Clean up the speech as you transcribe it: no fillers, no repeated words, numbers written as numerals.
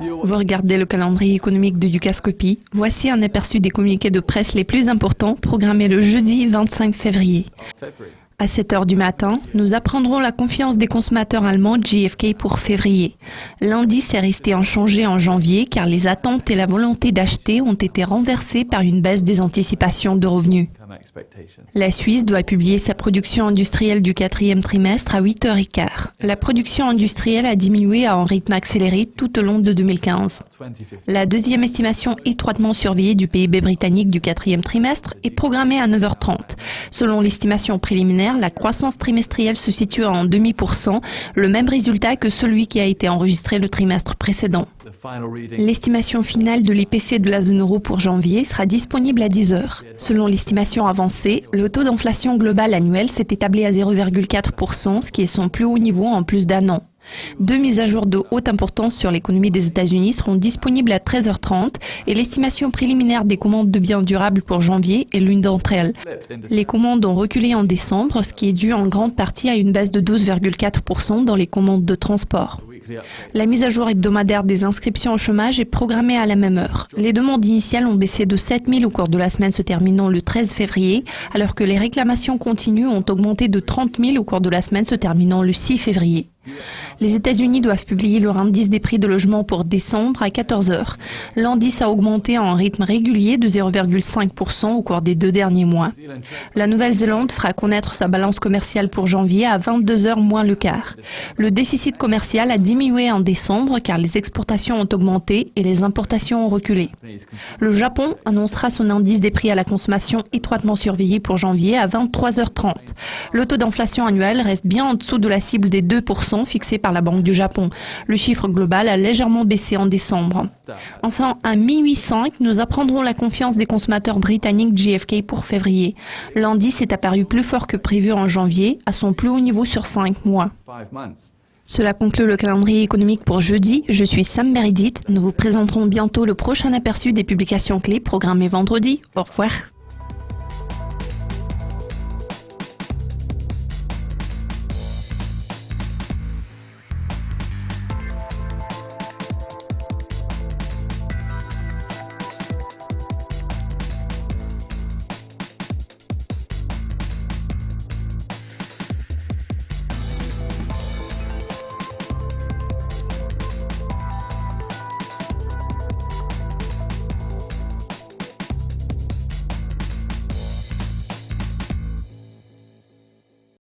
Vous regardez le calendrier économique de Dukascopy. Voici un aperçu des communiqués de presse les plus importants programmés le jeudi 25 février. À 7 h du matin, nous apprendrons la confiance des consommateurs allemands GfK pour février. L'indice est resté inchangé en janvier car les attentes et la volonté d'acheter ont été renversées par une baisse des anticipations de revenus. La Suisse doit publier sa production industrielle du quatrième trimestre à 8h15. La production industrielle a diminué à un rythme accéléré tout au long de 2015. La deuxième estimation étroitement surveillée du PIB britannique du quatrième trimestre est programmée à 9h30. Selon l'estimation préliminaire, la croissance trimestrielle se situe à 0,5%, le même résultat que celui qui a été enregistré le trimestre précédent. L'estimation finale de l'IPC de la zone euro pour janvier sera disponible à 10h. Selon l'estimation avancée, le taux d'inflation global annuel s'est établi à 0,4%, ce qui est son plus haut niveau en plus d'un an. Deux mises à jour de haute importance sur l'économie des États-Unis seront disponibles à 13h30 et l'estimation préliminaire des commandes de biens durables pour janvier est l'une d'entre elles. Les commandes ont reculé en décembre, ce qui est dû en grande partie à une baisse de 12,4% dans les commandes de transport. La mise à jour hebdomadaire des inscriptions au chômage est programmée à la même heure. Les demandes initiales ont baissé de 7 000 au cours de la semaine se terminant le 13 février, alors que les réclamations continues ont augmenté de 30 000 au cours de la semaine se terminant le 6 février. Les États-Unis doivent publier leur indice des prix de logement pour décembre à 14h. L'indice a augmenté à un rythme régulier de 0,5% au cours des 2 derniers mois. La Nouvelle-Zélande fera connaître sa balance commerciale pour janvier à 22h moins le quart. Le déficit commercial a diminué en décembre car les exportations ont augmenté et les importations ont reculé. Le Japon annoncera son indice des prix à la consommation étroitement surveillé pour janvier à 23h30. Le taux d'inflation annuel reste bien en dessous de la cible des 2% fixé par la Banque du Japon. Le chiffre global a légèrement baissé en décembre. Enfin, à minuit 5, nous apprendrons la confiance des consommateurs britanniques GfK pour février. L'indice est apparu plus fort que prévu en janvier, à son plus haut niveau sur 5 mois. Cela conclut le calendrier économique pour jeudi. Je suis Sam Meredith. Nous vous présenterons bientôt le prochain aperçu des publications clés programmées vendredi. Au revoir.